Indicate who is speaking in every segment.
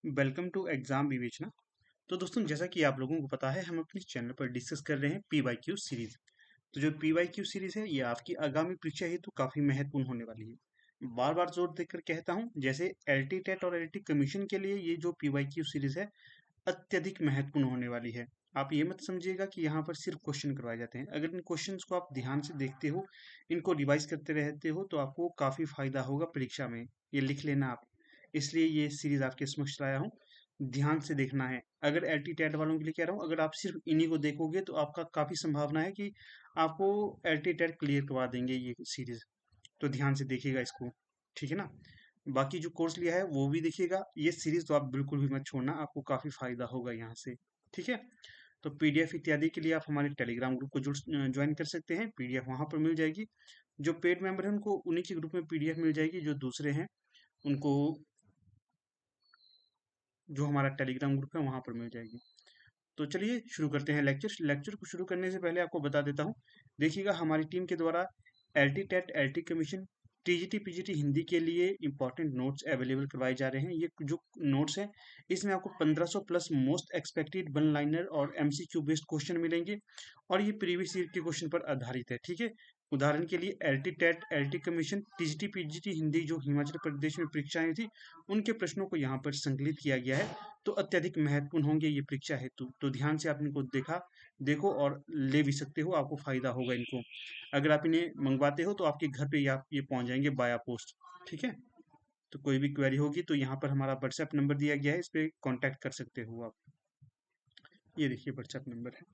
Speaker 1: Welcome to exam विवेचना। तो दोस्तों, जैसा कि आप लोगों को पता है, हम अपने चैनल पर डिस्कस कर रहे हैं पी वाई क्यू सीरीज। तो जो पी वाई क्यू सीरीज है, ये आपकी आगामी परीक्षा हेतु काफी महत्वपूर्ण होने वाली है। बार बार जोर देकर कहता हूँ, जैसे एल टी टेट और एल टी कमीशन के लिए ये जो पी वाई क्यू सीरीज है अत्यधिक महत्वपूर्ण होने वाली है। आप ये मत समझिएगा कि यहाँ पर सिर्फ क्वेश्चन करवाए जाते हैं। अगर इन क्वेश्चंस को आप ध्यान से देखते हो, इनको रिवाइज करते रहते हो, तो आपको काफी फायदा होगा परीक्षा में। ये लिख लेना आप। इसलिए ये सीरीज आपके समक्ष लाया हूँ। ध्यान से देखना है। अगर एल टी टेट वालों के लिए कह रहा हूँ, अगर आप सिर्फ इन्हीं को देखोगे तो आपका काफी संभावना है कि आपको एल टी टेट क्लियर करवा देंगे ये सीरीज। तो ध्यान से देखिएगा इसको। ठीक है ना। बाकी जो कोर्स लिया है वो भी देखिएगा। ये सीरीज तो आप बिल्कुल भी मत छोड़ना, आपको काफी फायदा होगा यहाँ से। ठीक है। तो पीडीएफ इत्यादि के लिए आप हमारे टेलीग्राम ग्रुप को जुड़ ज्वाइन कर सकते हैं। पीडीएफ वहां पर मिल जाएगी। जो पेड मेंबर हैं उनको उन्हीं के ग्रुप में पीडीएफ मिल जाएगी। जो दूसरे हैं उनको जो हमारा टेलीग्राम ग्रुप है वहां पर मिल जाएगी। तो चलिए शुरू करते हैं लेक्चर। लेक्चर को शुरू करने से पहले आपको बता देता हूँ। देखिएगा, हमारी टीम के द्वारा L T TET, L T commission, TGT PGT Hindi के लिए इंपॉर्टेंट नोट्स अवेलेबल करवाए जा रहे हैं। ये जो नोट्स हैं, इसमें आपको 1500 plus most expected one liner और एमसीक्यू बेस्ड क्वेश्चन मिलेंगे। और ये प्रीवियस ईयर के क्वेश्चन पर आधारित है। ठीक है। उदाहरण के लिए L T TET, L T commission, TGT PGT Hindi जो हिमाचल प्रदेश में परीक्षाएं थी, उनके प्रश्नों को यहाँ पर संकलित किया गया है। तो अत्यधिक महत्वपूर्ण होंगे ये परीक्षा हेतु। तो ध्यान से आप इनको देखो और ले भी सकते हो, आपको फायदा होगा इनको। अगर आप इन्हें मंगवाते हो तो आपके घर पे आप ये पहुंच जाएंगे बाया पोस्ट। ठीक है। तो कोई भी क्वेरी होगी तो यहाँ पर हमारा व्हाट्सएप नंबर दिया गया है, इस पे कांटेक्ट कर सकते हो आप। ये देखिए व्हाट्सएप नंबर है।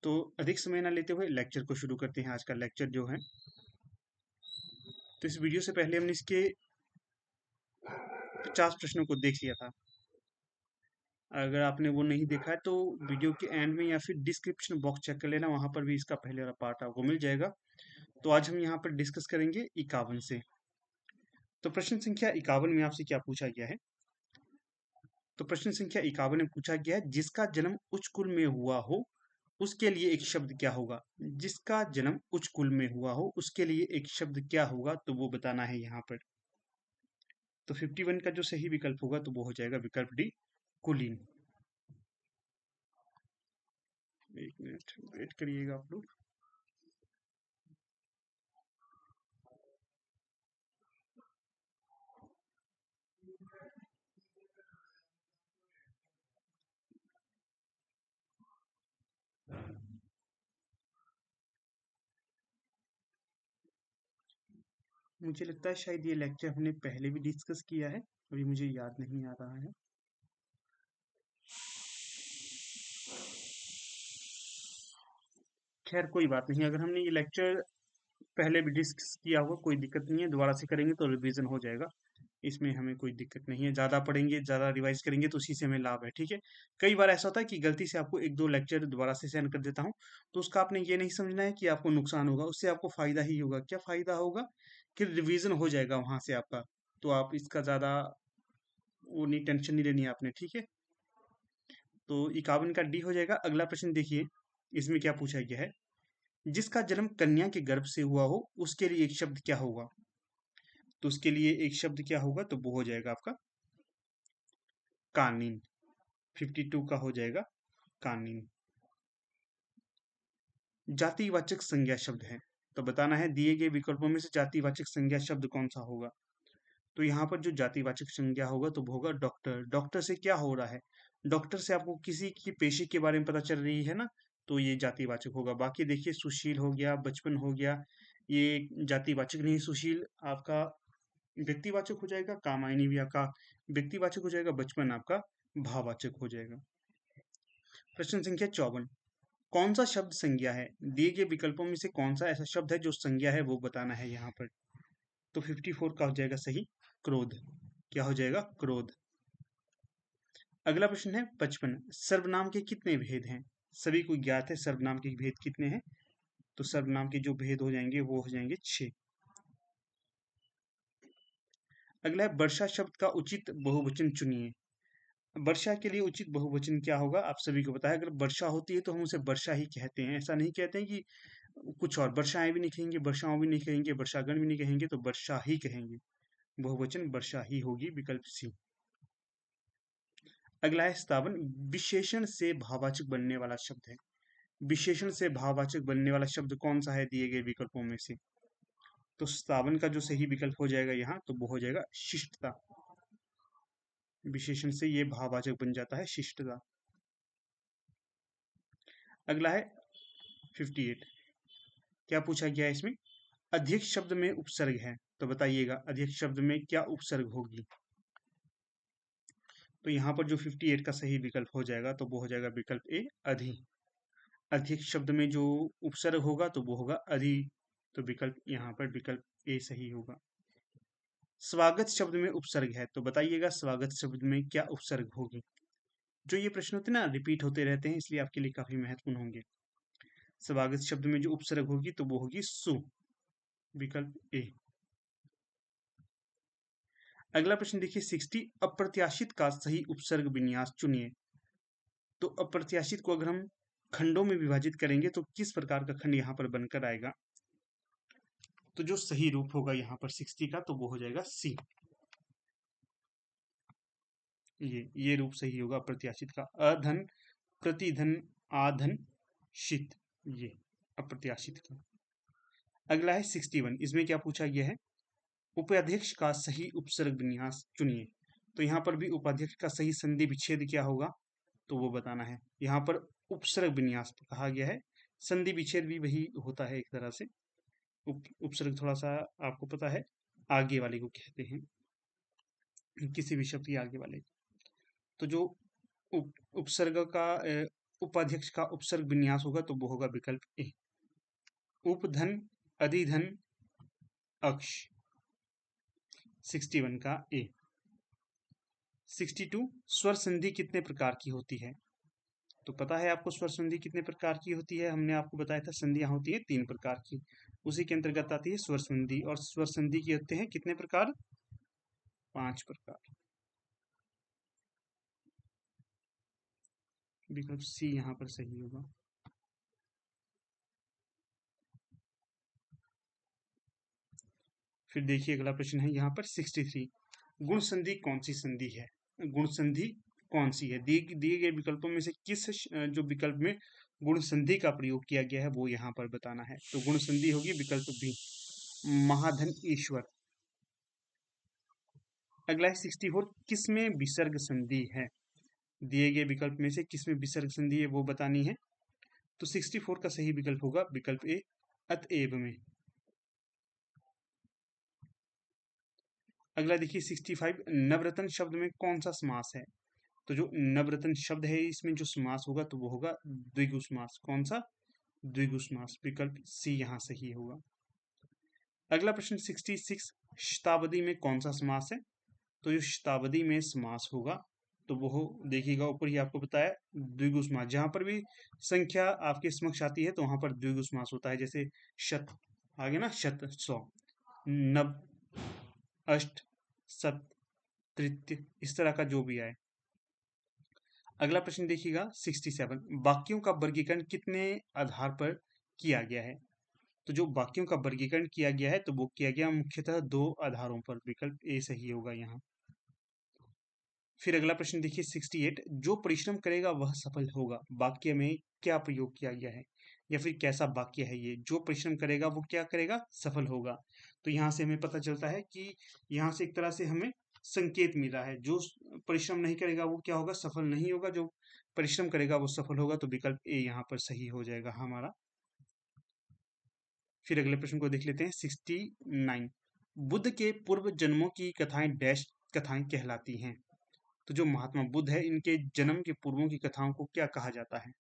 Speaker 1: तो अधिक समय ना लेते हुए लेक्चर को शुरू करते हैं। आज का लेक्चर जो है, तो इस वीडियो से पहले हमने इसके 50 प्रश्नों को देख लिया था। अगर आपने वो नहीं देखा है तो वीडियो के एंड में या फिर डिस्क्रिप्शन बॉक्स चेक कर लेना, वहां पर भी इसका पहले वाला पार्ट आपको मिल जाएगा। तो आज हम यहाँ पर डिस्कस करेंगे 51 से। तो प्रश्न संख्या 51 में आपसे क्या पूछा गया है? तो प्रश्न संख्या 51 में पूछा गया है, जिसका जन्म उच्च कुल में हुआ हो उसके लिए एक शब्द क्या होगा? जिसका जन्म उच्च कुल में हुआ हो उसके लिए एक शब्द क्या होगा, तो वो बताना है यहाँ पर। तो 51 का जो सही विकल्प होगा तो वो हो जाएगा विकल्प डी, कुलीन। एक मिनट वेट करिएगा आप लोग। मुझे लगता है शायद ये लेक्चर हमने पहले भी डिस्कस किया है, अभी मुझे याद नहीं आ रहा है। खैर कोई बात नहीं, अगर हमने ये लेक्चर पहले भी डिस्कस किया होगा कोई दिक्कत नहीं है, दोबारा से करेंगे तो रिवीजन हो जाएगा। इसमें हमें कोई दिक्कत नहीं है, ज़्यादा पढ़ेंगे ज़्यादा रिवाइज करेंगे तो उसी से हमें लाभ है। ठीक है। कई बार ऐसा होता है कि गलती से आपको एक दो लेक्चर दोबारा से सेंड कर देता हूँ, तो उसका आपने ये नहीं समझना है कि आपको नुकसान होगा, उससे आपको फायदा ही होगा। क्या फायदा होगा? कि रिवीजन हो जाएगा वहां से आपका। तो आप इसका ज़्यादा वो नहीं, टेंशन नहीं लेनी है आपने। ठीक है। तो 51 का डी हो जाएगा। अगला प्रश्न देखिए, इसमें क्या पूछा गया है? जिसका जन्म कन्या के गर्भ से हुआ हो उसके लिए एक शब्द क्या होगा? तो उसके लिए एक शब्द क्या होगा, तो वो हो जाएगा आपका कानीन। 52 का हो जाएगा कानीन। जातिवाचक संज्ञा शब्द है, तो बताना है दिए गए विकल्पों में से जातिवाचक संज्ञा शब्द कौन सा होगा। तो यहाँ पर जो जातिवाचक संज्ञा होगा तो वो होगा डॉक्टर। डॉक्टर से क्या हो रहा है? डॉक्टर से आपको किसी की पेशे के बारे में पता चल रही है ना, तो ये जातिवाचक होगा। बाकी देखिए, सुशील हो गया, बचपन हो गया, ये जातिवाचक नहीं। सुशील आपका व्यक्तिवाचक हो जाएगा, कामायनी भी आपका व्यक्तिवाचक हो जाएगा, बचपन आपका भाववाचक हो जाएगा। प्रश्न संख्या 54, कौन सा शब्द संज्ञा है? दिए गए विकल्पों में से कौन सा ऐसा शब्द है जो संज्ञा है, वो बताना है यहाँ पर। तो 54 का हो जाएगा सही क्रोध। क्या हो जाएगा? क्रोध। अगला प्रश्न है 55, सर्वनाम के कितने भेद हैं? सभी को ज्ञात है सर्वनाम के भेद कितने हैं। तो सर्वनाम के जो भेद हो जाएंगे वो हो जाएंगे 6। अगला है वर्षा शब्द का उचित बहुवचन चुनिए। वर्षा के लिए उचित बहुवचन क्या होगा, आप सभी को पता है। अगर वर्षा होती है तो हम उसे वर्षा ही कहते हैं, ऐसा नहीं कहते हैं कि कुछ और। वर्षाएं भी नहीं कहेंगे, वर्षाओं भी नहीं कहेंगे, वर्षागण भी नहीं कहेंगे, तो वर्षा ही कहेंगे। बहुवचन वर्षा ही होगी, विकल्प सी। अगला है स्थावन, विशेषण से भाववाचक बनने वाला शब्द है। विशेषण से भाववाचक बनने वाला शब्द कौन सा है दिए गए विकल्पों में से? तो स्थावन का जो सही विकल्प हो जाएगा यहाँ, तो वो हो जाएगा शिष्टता। विशेषण से ये भाववाचक बन जाता है शिष्टता। अगला है 58। क्या पूछा गया है इसमें? अधिक शब्द में उपसर्ग है, तो बताइएगा अधिक शब्द में क्या उपसर्ग होगी? तो यहाँ पर जो 58 का सही विकल्प हो जाएगा, तो वो हो जाएगा विकल्प ए, अधि। अधिक शब्द में जो उपसर्ग होगा तो वो होगा अधि। तो विकल्प यहाँ पर विकल्प ए सही होगा। स्वागत शब्द में उपसर्ग है, तो बताइएगा स्वागत शब्द में क्या उपसर्ग होगी? जो ये प्रश्न होते हैं ना, रिपीट होते रहते हैं, इसलिए आपके लिए काफी महत्वपूर्ण होंगे। स्वागत शब्द में जो उपसर्ग होगी तो वो होगी सु, विकल्प ए। अगला प्रश्न देखिए 60, अप्रत्याशित का सही उपसर्ग विन्यास चुनिए। तो अप्रत्याशित को अगर हम खंडों में विभाजित करेंगे तो किस प्रकार का खंड यहाँ पर बनकर आएगा? तो जो सही रूप होगा यहाँ पर 60 का, तो वो हो जाएगा सी। ये रूप सही होगा अप्रत्याशित का। अधन, प्रतिधन, आधन, शित, ये अप्रत्याशित का। अगला है 61, इसमें क्या पूछा गया है? उपाध्यक्ष का सही उपसर्ग विन्यास चुनिए। तो यहाँ पर भी उपाध्यक्ष का सही संधि विच्छेद क्या होगा, तो वो बताना है। यहाँ पर उपसर्ग विन्यास कहा गया है, संधि विच्छेद भी वही होता है एक तरह से। उपसर्ग थोड़ा सा आपको पता है, आगे वाले को कहते हैं, किसी भी शब्द के आगे वाले। तो जो उपसर्ग का उपाध्यक्ष का उपसर्ग विन्यास होगा तो वो होगा विकल्प ए, उपधन, अधिधन, अक्ष। 61 का ए। 62, स्वर संधि कितने प्रकार की होती है? तो पता है आपको स्वर संधि कितने प्रकार की होती है? हमने आपको बताया था संधियां होती है 3 प्रकार की, उसी के अंतर्गत आती है स्वर संधि। और स्वर संधि के होते हैं कितने प्रकार? 5 प्रकार। विकल्प सी यहाँ पर सही होगा। फिर देखिए अगला प्रश्न है यहाँ पर 63, गुण संधि कौन सी संधि है? गुण संधि कौन सी है? दिए गए विकल्पों में से किस जो विकल्प में गुण संधि का प्रयोग किया गया है वो यहाँ पर बताना है। तो गुण संधि होगी विकल्प बी, महाधन ईश्वर। अगला है 64, किसमें विसर्ग संधि है? दिए गए विकल्प में से किसमें विसर्ग संधि है वो बतानी है। तो 64 का सही विकल्प होगा विकल्प ए, अतएव में। अगला देखिए 65, नवरत्न शब्द में कौन सा समास है? तो जो नवरत्न शब्द है इसमें जो समास होगा तो वो होगा द्विगु समास। कौन सा? द्विगु समास। विकल्प सी यहाँ सही होगा। अगला प्रश्न 66, शताब्दी में कौन सा समास है? तो जो शताब्दी में समास होगा तो वो देखिएगा ऊपर ही आपको बताया द्विगु समास। जहां पर भी संख्या आपके समक्ष आती है तो वहां पर द्विगु समास होता है। जैसे शत आगे ना, शत 100, नव, अष्ट, सत, तृतीय, इस तरह का जो भी आए। अगला प्रश्न देखिएगा 67, वाक्यों का वर्गीकरण कितने आधार पर किया गया है? तो जो वाक्यों का वर्गीकरण किया गया है तो वो किया गया मुख्यतः 2 आधारों पर। विकल्प ए सही होगा यहाँ। फिर अगला प्रश्न देखिए 68, जो परिश्रम करेगा वह सफल होगा, वाक्य में क्या प्रयोग किया गया है? या फिर कैसा वाक्य है ये? जो परिश्रम करेगा वो क्या करेगा? सफल होगा। तो यहाँ से हमें पता चलता है कि यहाँ से एक तरह से हमें संकेत मिल रहा है, जो परिश्रम नहीं करेगा वो क्या होगा? सफल नहीं होगा, जो परिश्रम करेगा वो सफल होगा। तो विकल्प ए यहाँ पर सही हो जाएगा हमारा। फिर अगले प्रश्न को देख लेते हैं 69, बुद्ध के पूर्व जन्मों की कथाएं डैश कथाएं कहलाती हैं? तो जो महात्मा बुद्ध है इनके जन्म के पूर्वों की कथाओं को क्या कहा जाता है?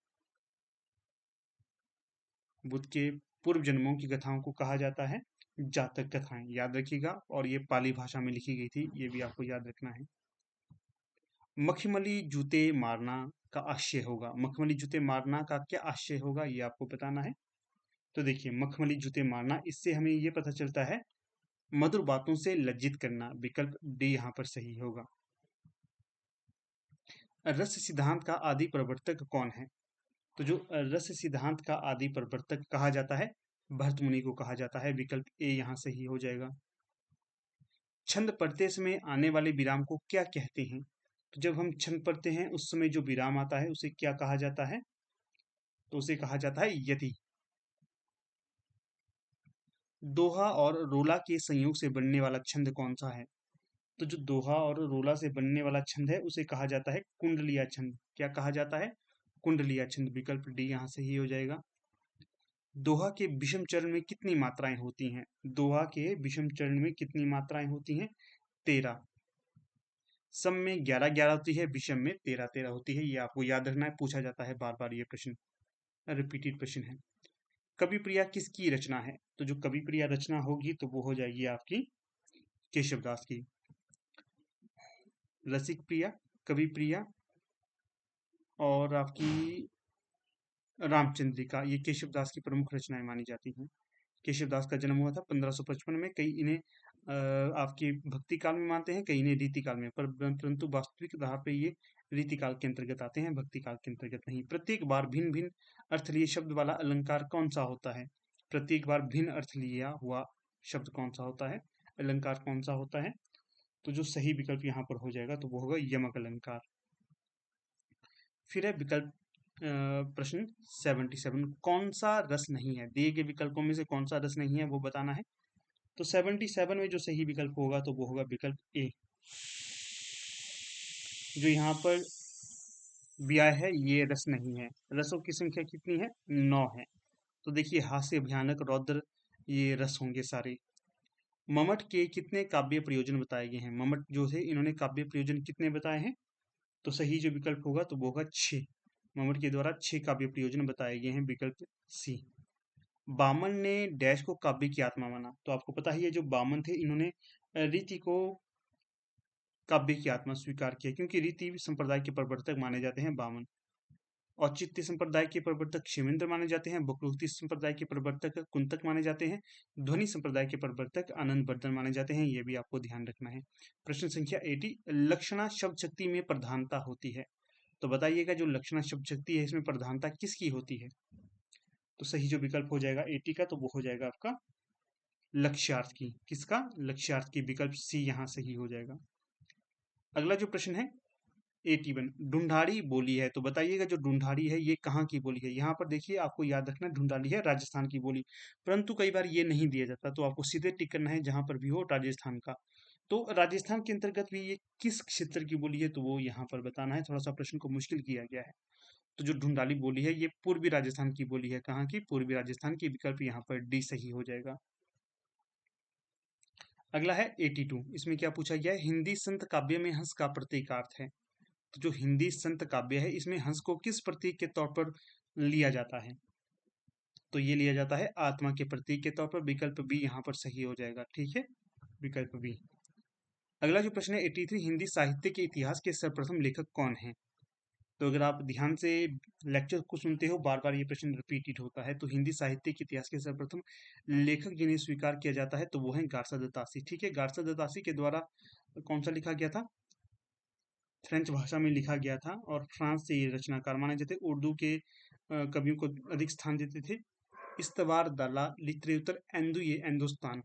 Speaker 1: बुद्ध के पूर्व जन्मों की कथाओं को कहा जाता है जातक कथाएं। याद रखिएगा, और ये पाली भाषा में लिखी गई थी, ये भी आपको याद रखना है। मखमली जूते मारना का आशय होगा, मखमली जूते मारना का क्या आशय होगा ये आपको बताना है। तो देखिए मखमली जूते मारना, इससे हमें ये पता चलता है मधुर बातों से लज्जित करना। विकल्प डी यहाँ पर सही होगा। रस सिद्धांत का आदि प्रवर्तक कौन है? तो जो रस सिद्धांत का आदि प्रवर्तक कहा जाता है भरत मुनि को कहा जाता है। विकल्प ए यहाँ सही हो जाएगा। छंद पढ़ते समय आने वाले विराम को क्या कहते हैं? तो जब हम छंद पढ़ते हैं उस समय जो विराम आता है उसे क्या कहा जाता है? तो उसे कहा जाता है यति। दोहा और रोला के संयोग से बनने वाला छंद कौन सा है? तो जो दोहा और रोला से बनने वाला छंद है उसे कहा जाता है कुंडलिया छंद। क्या कहा जाता है? कुंडलिया छंद। विकल्प डी यहाँ सही हो जाएगा। दोहा के विषम चरण में कितनी मात्राएं होती हैं? दोहा के विषम चरण में कितनी मात्राएं होती हैं? 13। सम में 11-11 होती है, विषम में 13-13 होती है। ये आपको याद रखना है, पूछा जाता है बार बार। ये प्रश्न रिपीटेड प्रश्न है। कवि प्रिया किसकी रचना है? तो जो कवि प्रिया रचना होगी तो वो हो जाएगी आपकी केशवदास की। रसिक प्रिया, कवि प्रिया और आपकी रामचंद्रिका, ये केशवदास की प्रमुख रचनाएं मानी जाती हैं। केशवदास का जन्म हुआ था 1555 में। कई इन्हें आपके भक्ति काल में मानते हैं, कई इन्हें रीति काल में, परंतु वास्तविक आधार पे ये रीति काल के अंतर्गत आते हैं, भक्ति काल के अंतर्गत नहीं। प्रत्येक बार भिन्न भिन्न अर्थ लिए शब्द वाला अलंकार कौन सा होता है? प्रत्येक बार भिन्न अर्थ लिया हुआ शब्द कौन सा होता है? अलंकार कौन सा होता है? तो जो सही विकल्प यहाँ पर हो जाएगा तो वो होगा यमक अलंकार। फिर है विकल्प प्रश्न 77। कौन सा रस नहीं है? दिए गए विकल्पों में से कौन सा रस नहीं है वो बताना है। तो 77 में जो सही विकल्प होगा तो वो होगा विकल्प ए। जो यहाँ पर ब्याह है ये रस नहीं है। रसों की संख्या कितनी है? 9 है। तो देखिए हास्य, भयानक, रौद्र ये रस होंगे सारे। मम्मट के कितने काव्य प्रयोजन बताए गए हैं? मम्मट जो थे इन्होंने काव्य प्रयोजन कितने बताए हैं? तो सही जो विकल्प होगा तो वो होगा 6। मम्मट के द्वारा 6 काव्य प्रयोजन बताए गए हैं, विकल्प सी। बामन ने डैश को काव्य की आत्मा माना। तो आपको पता ही है जो बामन थे इन्होंने रीति को काव्य की आत्मा स्वीकार किया, क्योंकि रीति संप्रदाय के प्रवर्तक माने जाते हैं बामन। औचित्य संप्रदाय के प्रवर्तक शिवेंद्र माने जाते हैं। वक्रोक्ति संप्रदाय के प्रवर्तक कुंतक माने जाते हैं। ध्वनि संप्रदाय के प्रवर्तक आनंद वर्धन माने जाते हैं। ये भी आपको ध्यान रखना है। प्रश्न संख्या 80। लक्षणा शब्द शक्ति में प्रधानता होती है। तो बताइएगा जो लक्षणा शब्द शक्ति है इसमें प्रधानता किसकी होती है? तो सही जो विकल्प हो जाएगा 80 का तो वो हो जाएगा आपका लक्ष्यार्थ की। किसका? लक्ष्यार्थ की। विकल्प सी यहाँ सही हो जाएगा। अगला जो प्रश्न है 81। ढूंढाड़ी बोली है। तो बताइएगा जो ढूंढाड़ी है ये कहाँ की बोली है? यहाँ पर देखिए आपको याद रखना ढूंढाड़ी है राजस्थान की बोली, परंतु कई बार ये नहीं दिया जाता तो आपको सीधे टिक करना है जहां पर भी हो राजस्थान का। तो राजस्थान के अंतर्गत भी ये किस क्षेत्र की बोली है तो वो यहाँ पर बताना है। थोड़ा सा प्रश्न को मुश्किल किया गया है। तो जो ढूंढाड़ी बोली है ये पूर्वी राजस्थान की बोली है। कहाँ की? पूर्वी राजस्थान की। विकल्प यहाँ पर डी सही हो जाएगा। अगला है 82। इसमें क्या पूछा गया है? हिंदी संत काव्य में हंस का प्रतीकार्थ है। तो जो हिंदी संत काव्य है इसमें हंस को किस प्रतीक के तौर पर लिया जाता है? तो ये लिया जाता है आत्मा के प्रतीक के तौर पर। विकल्प बी यहाँ पर सही हो जाएगा। ठीक है, विकल्प बी। अगला जो प्रश्न है 83। हिंदी साहित्य के इतिहास के सर्वप्रथम लेखक कौन है? तो अगर आप ध्यान से लेक्चर को सुनते हो बार बार ये प्रश्न रिपीटेड होता है। तो हिंदी साहित्य के इतिहास के सर्वप्रथम लेखक जिन्हें स्वीकार किया जाता है तो वो है गारसा दत्तासी। ठीक है, गारसा दत्तासी के द्वारा कौन सा लिखा गया था? फ्रेंच भाषा में लिखा गया था और फ्रांस से ये रचनाकार माने जाते। उर्दू के कवियों को अधिक स्थान देते थे। इस्तवार दला लिटरेचर एंदु ये हिंदुस्तान।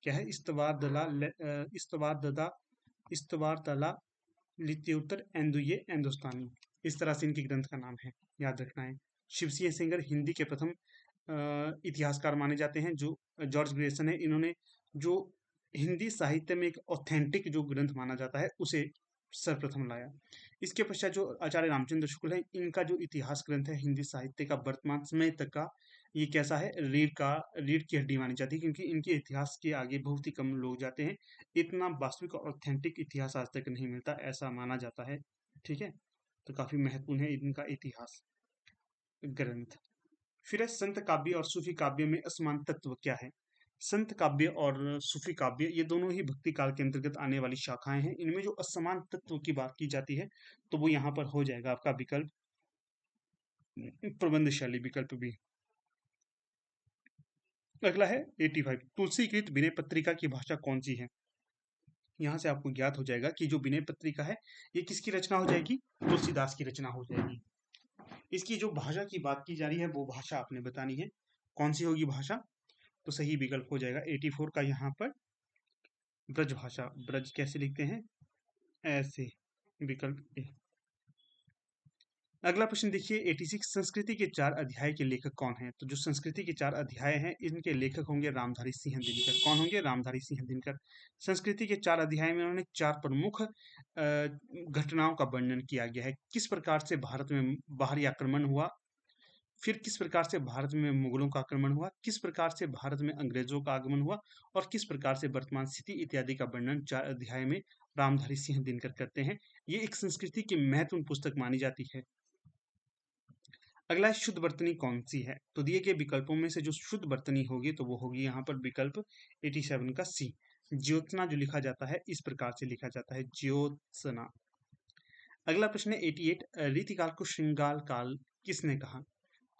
Speaker 1: क्या है? इस्तवार ददा इस्तवार दला लिटरेचर एंदु ये हिंदुस्तानी। इस तरह से इनके ग्रंथ का नाम है, याद रखना है। शिवसिंह सेंगर हिंदी के प्रथम इतिहासकार माने जाते हैं। जो जॉर्ज ग्रेसन है इन्होंने जो हिंदी साहित्य में एक ऑथेंटिक जो ग्रंथ माना जाता है उसे सर्वप्रथम लाया। इसके पश्चात जो आचार्य रामचंद्र शुक्ल है इनका जो इतिहास ग्रंथ है हिंदी साहित्य का वर्तमान समय तक का, ये कैसा है? रीढ़ की हड्डी मानी जाती है, क्योंकि इनके इतिहास के आगे बहुत ही कम लोग जाते हैं। इतना वास्तविक और ऑथेंटिक इतिहास आज तक नहीं मिलता ऐसा माना जाता है। ठीक है, तो काफी महत्वपूर्ण है इनका इतिहास ग्रंथ। फिर है संत काव्य और सूफी काव्य में असमान तत्व क्या है? संत काव्य और सूफी काव्य ये दोनों ही भक्ति काल के अंतर्गत आने वाली शाखाएं हैं। इनमें जो असमान तत्व की बात की जाती है तो वो यहाँ पर हो जाएगा आपका विकल्प प्रबंध शैली। विकल्प भी। अगला है 85। तुलसीकृत विनय पत्रिका की भाषा कौन सी है? यहाँ से आपको ज्ञात हो जाएगा कि जो विनय पत्रिका है ये किसकी रचना हो जाएगी? तुलसीदास की रचना हो जाएगी। इसकी जो भाषा की बात की जा रही है वो भाषा आपने बतानी है, कौन सी होगी भाषा? तो सही विकल्प हो जाएगा 84 का यहाँ पर ब्रज भाषा। ब्रज कैसे लिखते हैं? ऐसे। विकल्प ए। अगला प्रश्न देखिए 86 संस्कृति के 4 अध्याय के लेखक कौन हैं? तो जो संस्कृति के 4 अध्याय हैं इनके लेखक होंगे रामधारी सिंह दिनकर। कौन होंगे? रामधारी सिंह दिनकर। संस्कृति के 4 अध्याय में उन्होंने 4 प्रमुख घटनाओं का वर्णन किया गया है। किस प्रकार से भारत में बाहरी आक्रमण हुआ, फिर किस प्रकार से भारत में मुगलों का आक्रमण हुआ, किस प्रकार से भारत में अंग्रेजों का आगमन हुआ और किस प्रकार से वर्तमान स्थिति इत्यादि का वर्णन 4 अध्याय में रामधारी सिंह दिनकर करते हैं। ये एक संस्कृति की महत्वपूर्ण पुस्तक मानी जाती है। अगला है शुद्ध वर्तनी कौन सी है? तो दिए गए विकल्पों में से जो शुद्ध वर्तनी होगी तो वो होगी यहाँ पर विकल्प 87 का सी। ज्योत्सना जो लिखा जाता है इस प्रकार से लिखा जाता है, ज्योत्सना। अगला प्रश्न है 88 रीतिकाल को श्रृंगाल काल किसने कहा?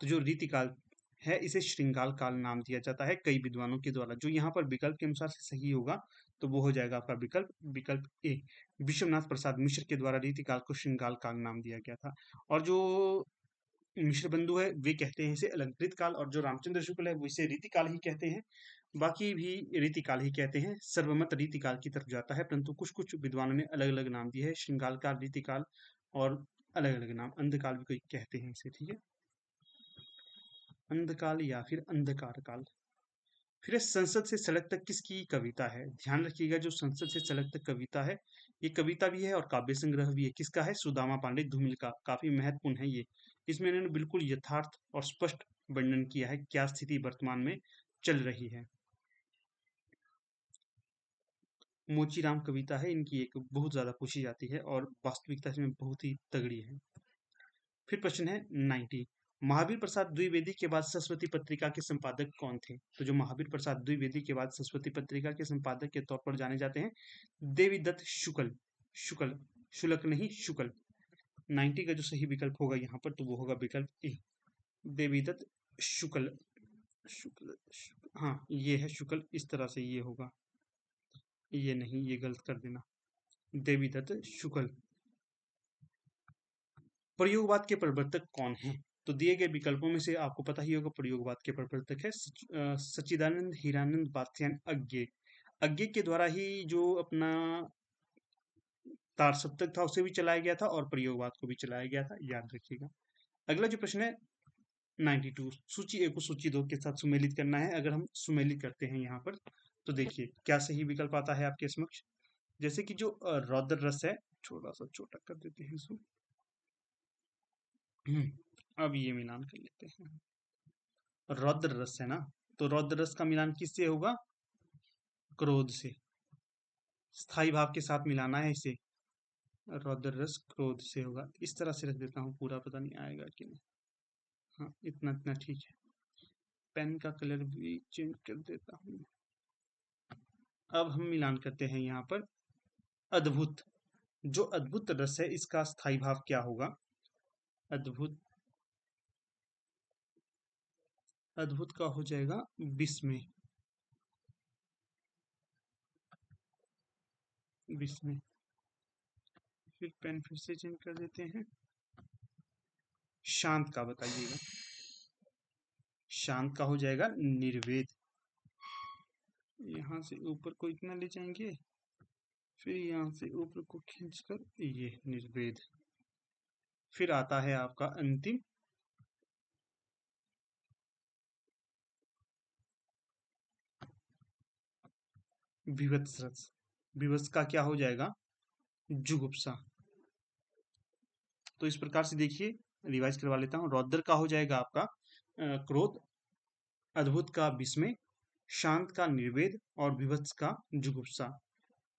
Speaker 1: तो जो रीतिकाल है इसे श्रृंगाल काल नाम दिया जाता है कई विद्वानों के द्वारा। जो यहाँ पर विकल्प के अनुसार से सही होगा तो वो हो जाएगा आपका विकल्प ए। विश्वनाथ प्रसाद मिश्र के द्वारा रीतिकाल को श्रृंगाल काल नाम दिया गया था। और जो मिश्र बंधु है वे कहते हैं इसे अलंकृत काल, और जो रामचंद्र शुक्ल है वो इसे रीतिकाल ही कहते हैं। बाकी भी रीतिकाल ही कहते हैं। सर्वमत रीतिकाल की तरफ जाता है, परंतु कुछ कुछ विद्वानों ने अलग अलग नाम दिए है, श्रृंगाल काल, रीतिकाल और अलग अलग नाम, अंधकाल भी कोई कहते हैं इसे। ठीक है, अंधकाल या फिर अंधकार काल। फिर संसद से सड़क तक किसकी कविता है? ध्यान रखिएगा जो संसद से सड़क तक कविता है ये कविता भी है और काव्य संग्रह भी है। किसका है? सुदामा पांडे धूमिल का। काफी महत्वपूर्ण है ये। इसमें इन्होंने बिल्कुल यथार्थ और स्पष्ट वर्णन किया है क्या स्थिति वर्तमान में चल रही है। मोचीराम कविता है इनकी, एक बहुत ज्यादा पूछी जाती है और वास्तविकता इसमें बहुत ही तगड़ी है। फिर प्रश्न है 90, महावीर प्रसाद द्विवेदी के बाद सरस्वती पत्रिका के संपादक कौन थे? तो जो महावीर प्रसाद द्विवेदी के बाद सरस्वती पत्रिका के संपादक के तौर पर जाने जाते हैं देवीदत्त शुक्ल। शुक्ल, शुल्क नहीं, शुक्ल। 90 का जो सही विकल्प होगा यहाँ पर तो वो होगा विकल्प ए, देवीदत्त शुक्ल। शुक्ल, हाँ ये है शुक्ल, इस तरह से ये होगा, ये नहीं, ये गलत कर देना, देवीदत्त शुक्ल। प्रयोगवाद के प्रवर्तक कौन है? तो दिए गए विकल्पों में से आपको पता ही होगा प्रयोगवाद के प्रवर्तक है सच्चिदानंद हीरानंद बात्स्यायन अज्ञे। अज्ञे के द्वारा ही जो अपना तार सप्तक था उसे भी चलाया गया था और प्रयोगवाद को भी चलाया गया था, याद रखिएगा। अगला जो प्रश्न है 92, सूची ए को सूची 2 के साथ सुमेलित करना है। अगर हम सुमेलित करते हैं यहाँ पर तो देखिए क्या सही विकल्प आता है आपके समक्ष। जैसे कि जो रौद्र रस है, थोड़ा सा छोटा कर देते हैं इसको। अब ये मिलान कर लेते हैं। रौद्र रस है ना, तो रौद्र रस का मिलान किससे होगा? क्रोध से। स्थाई भाव के साथ मिलाना है इसे। रौद्र रस क्रोध से होगा। इस तरह से रख देता हूँ, पूरा पता नहीं आएगा कि नहीं। हाँ इतना इतना ठीक है। पेन का कलर भी चेंज कर देता हूँ। अब हम मिलान करते हैं यहाँ पर अद्भुत। जो अद्भुत रस है इसका स्थाई भाव क्या होगा? अद्भुत, अद्भुत का हो जाएगा विस्मय। विस्मय। फिर पेन फिर से चेंज कर देते हैं। शांत का बताइएगा। शांत का हो जाएगा निर्वेद। यहाँ से ऊपर को इतना ले जाएंगे, फिर यहाँ से ऊपर को खींचकर ये निर्वेद। फिर आता है आपका अंतिम विवत्स रस। विवत्स का क्या हो जाएगा? जुगुप्सा। तो इस प्रकार से देखिए, रिवाइज करवा लेता हूँ। रौद्र का हो जाएगा आपका क्रोध, अद्भुत का विस्मय, शांत का निर्वेद और विभत्स का जुगुप्सा।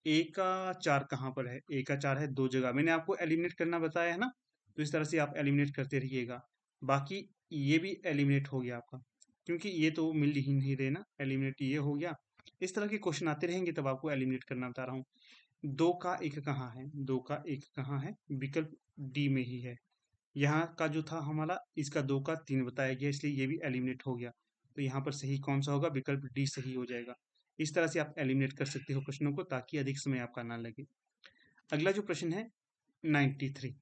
Speaker 1: ए का 4 कहाँ पर है? ए का 4 है 2 जगह। मैंने आपको एलिमिनेट करना बताया है ना, तो इस तरह से आप एलिमिनेट करते रहिएगा। बाकी ये भी एलिमिनेट हो गया आपका, क्योंकि ये तो मिल ही नहीं रहे ना, एलिमिनेट ये हो गया। इस तरह के क्वेश्चन आते रहेंगे तब आपको एलिमिनेट करना बता रहा हूँ। 2 का 1 कहाँ है? 2 का 1 कहाँ है? विकल्प डी में ही है। यहाँ का जो था हमारा, इसका 2 का 3 बताया गया, इसलिए ये भी एलिमिनेट हो गया। तो यहाँ पर सही कौन सा होगा? विकल्प डी सही हो जाएगा। इस तरह से आप एलिमिनेट कर सकते हो प्रश्नों को ताकि अधिक समय आपका ना लगे। अगला जो प्रश्न है 93,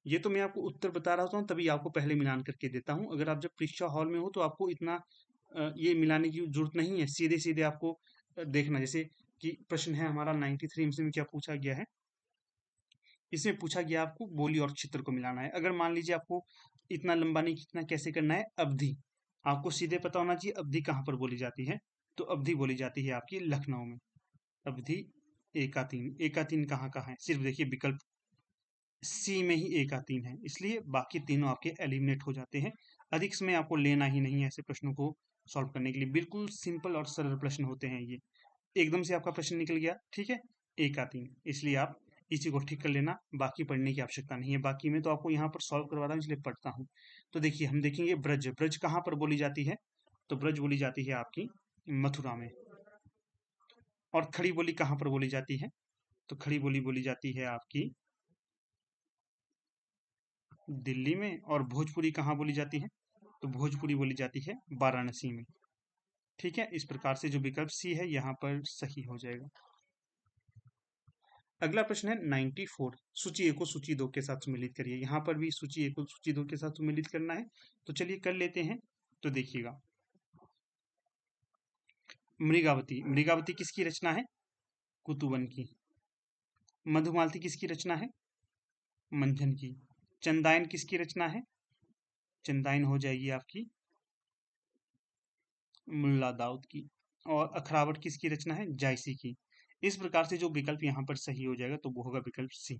Speaker 1: ये तो मैं आपको उत्तर बता रहा हूँ तभी आपको पहले मिलान करके देता हूँ। अगर आप जब परीक्षा हॉल में हो तो आपको इतना ये मिलाने की जरूरत नहीं है, सीधे सीधे आपको देखना। जैसे कि प्रश्न है हमारा 93 में क्या पूछा गया है, इसमें पूछा गया आपको बोली और क्षेत्र को मिलाना है। अगर मान लीजिए आपको इतना लंबा नहीं खींचना, कैसे करना है, अवधि आपको सीधे पता होना चाहिए अवधि कहाँ पर बोली जाती है। तो अवधि बोली जाती है आपकी लखनऊ में। अवधि एकातीन, एकातीन कहाँ कहाँ है, सिर्फ देखिए विकल्प सी में ही एकातीन है, इसलिए बाकी तीनों आपके एलिमिनेट हो जाते हैं। अधिक समय आपको लेना ही नहीं है ऐसे प्रश्नों को सॉल्व करने के लिए। बिल्कुल सिंपल और सरल प्रश्न होते हैं ये। एकदम से आपका प्रश्न निकल गया, ठीक है, एकातीन, इसलिए आप इसी को ठीक कर लेना, बाकी पढ़ने की आवश्यकता नहीं है। बाकी मैं तो आपको यहाँ पर सॉल्व करवा रहा हूँ इसलिए पढ़ता हूँ। तो देखिए हम देखेंगे ब्रज, ब्रज कहाँ पर बोली जाती है, तो ब्रज बोली जाती है आपकी मथुरा में। और खड़ी बोली कहाँ पर बोली जाती है, तो खड़ी बोली बोली जाती है आपकी दिल्ली में। और भोजपुरी कहाँ बोली जाती है, तो भोजपुरी बोली जाती है वाराणसी में। ठीक है, इस प्रकार से जो विकल्प सी है यहाँ पर सही हो जाएगा। अगला प्रश्न है 94, सूची ए को सूची दो के साथ सम्मिलित करिए। यहाँ पर भी सूची ए को सूची दो के साथ सम्मिलित करना है, तो चलिए कर लेते हैं। तो देखिएगा, मृगावती, मृगावती किसकी रचना है, कुतुबन की। मधुमालती किसकी रचना है, मंथन की। चंदायन किसकी रचना है, चंदायन हो जाएगी आपकी मुल्ला दाऊद की। और अखरावट किसकी रचना है, जायसी की। इस प्रकार से जो विकल्प यहाँ पर सही हो जाएगा तो वो होगा विकल्प सी।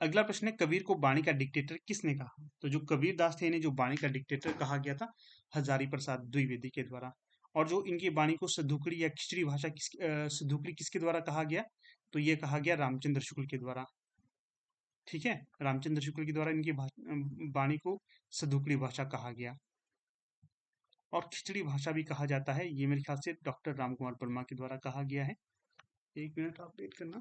Speaker 1: अगला प्रश्न है, कबीर को वाणी का डिक्टेटर किसने कहा, तो जो कबीर दास थे इन्हें जो वाणी का डिक्टेटर कहा गया था, हजारी प्रसाद द्विवेदी के द्वारा। और जो इनकी वाणी को सदुकड़ी या खिचड़ी भाषा सदुकड़ी किसके द्वारा कहा गया, तो ये कहा गया रामचंद्र शुक्ल के द्वारा। ठीक है, रामचंद्र शुक्ल के द्वारा इनकी वाणी को सदुकड़ी भाषा कहा गया। और खिचड़ी भाषा भी कहा जाता है, ये मेरे ख्याल से डॉक्टर राम कुमार वर्मा के द्वारा कहा गया है। एक मिनट आप वेट करना।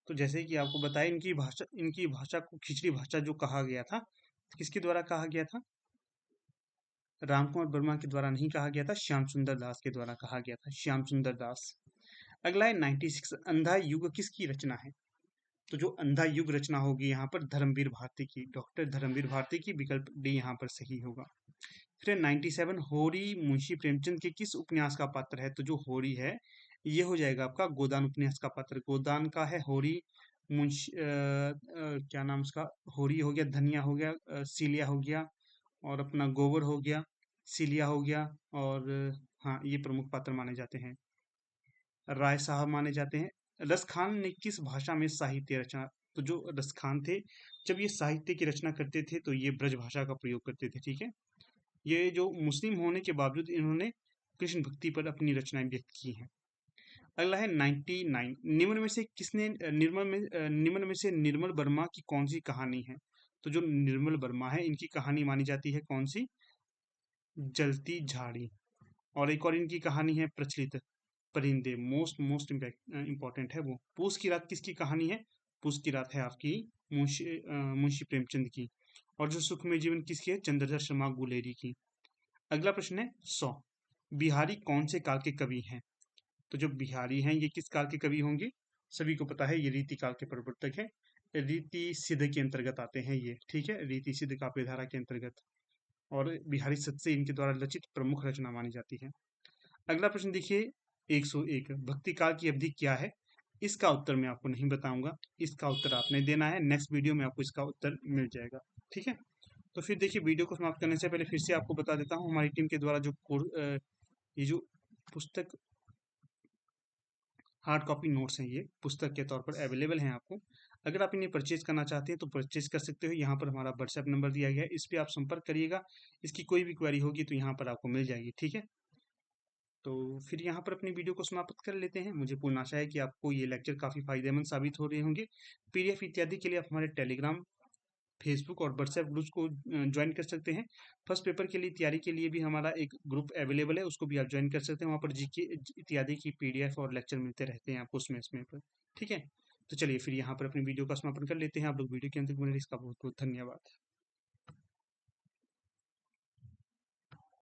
Speaker 1: तो जैसे कि आपको बताया, इनकी भाषा को खिचड़ी भाषा जो कहा गया था, किसके द्वारा कहा गया था, राम कुमार वर्मा के द्वारा नहीं कहा गया था, श्याम सुंदर दास के द्वारा कहा गया था, श्याम सुंदर दास। अगला है 96, अंधा युग किसकी रचना है, तो जो अंधा युग रचना होगी यहाँ पर धर्मवीर भारती की, डॉक्टर धर्मवीर भारती की। विकल्प डी यहाँ पर सही होगा। फिर 97, होरी मुंशी प्रेमचंद के किस उपन्यास का पात्र है, तो जो होरी है ये हो जाएगा आपका गोदान उपन्यास का पात्र। गोदान का है होरी। मुंशी क्या नाम उसका, होरी हो गया, धनिया हो गया, सीलिया हो गया, और अपना गोबर हो गया, सीलिया हो गया। और हाँ, ये प्रमुख पात्र माने जाते हैं। राय साहब माने जाते हैं। रस खान ने किस भाषा में साहित्य रचना, तो जो रस खान थे जब ये साहित्य की रचना करते थे तो ये ब्रज भाषा का प्रयोग करते थे। ठीक है, ये जो मुस्लिम होने के बावजूद इन्होंने कृष्ण भक्ति पर अपनी रचनाएं व्यक्त की हैं। अगला है 99, निम्न में से किसने निम्न में से निर्मल वर्मा की कौन सी कहानी है, तो जो निर्मल वर्मा है इनकी कहानी मानी जाती है कौन सी, जलती झाड़ी। और एक और इनकी कहानी है प्रचलित परिंदे, मोस्ट मोस्ट इंपॉर्टेंट है वो। पूस की रात किसकी कहानी है, पूस की रात है आपकी मुंशी प्रेमचंद की। और जो सुखमय जीवन किसकी है, चंद्रधर शर्मा गुलेरी की। अगला प्रश्न है 100, बिहारी कौन से काल के कवि हैं, तो जो बिहारी हैं ये किस काल के कवि होंगे, सभी को पता है ये रीति काल के प्रवर्तक है। रीति सिद्ध के अंतर्गत आते हैं ये। ठीक है, रीति सिद्ध काव्यधारा के अंतर्गत। और बिहारी सत्य से इनके द्वारा रचित प्रमुख रचना मानी जाती है। अगला प्रश्न देखिए 101, भक्ति काल की अवधि क्या है, इसका उत्तर मैं आपको नहीं बताऊंगा, इसका उत्तर आपने देना है, नेक्स्ट वीडियो में आपको इसका उत्तर मिल जाएगा। ठीक है, तो फिर देखिए वीडियो को समाप्त करने से पहले फिर से आपको बता देता हूँ, हमारी टीम के द्वारा जो ये जो पुस्तक हार्ड कॉपी नोट्स हैं ये पुस्तक के तौर पर अवेलेबल हैं आपको। अगर आप इन्हें परचेज करना चाहते हैं तो परचेज कर सकते हो। यहाँ पर हमारा व्हाट्सएप नंबर दिया गया है, इस पर आप संपर्क करिएगा। इसकी कोई भी क्वेरी होगी तो यहाँ पर आपको मिल जाएगी। ठीक है, तो फिर यहाँ पर अपनी वीडियो को समाप्त कर लेते हैं। मुझे पूर्ण आशा है कि आपको ये लेक्चर काफ़ी फायदेमंद साबित हो रहे होंगे। पीडीएफ इत्यादि के लिए आप हमारे टेलीग्राम, फेसबुक और व्हाट्सएप ग्रुप्स को ज्वाइन कर सकते हैं। फर्स्ट पेपर के लिए तैयारी के लिए भी हमारा एक ग्रुप अवेलेबल है, उसको भी आप ज्वाइन कर सकते हैं। वहाँ पर जीके इत्यादि की पीडीएफ और लेक्चर मिलते रहते हैं आपको उसमें पर। ठीक है, तो चलिए फिर यहाँ पर अपनी वीडियो का समापन कर लेते हैं। आप लोग वीडियो के अंत तक बने रहिए। इसका बहुत बहुत धन्यवाद।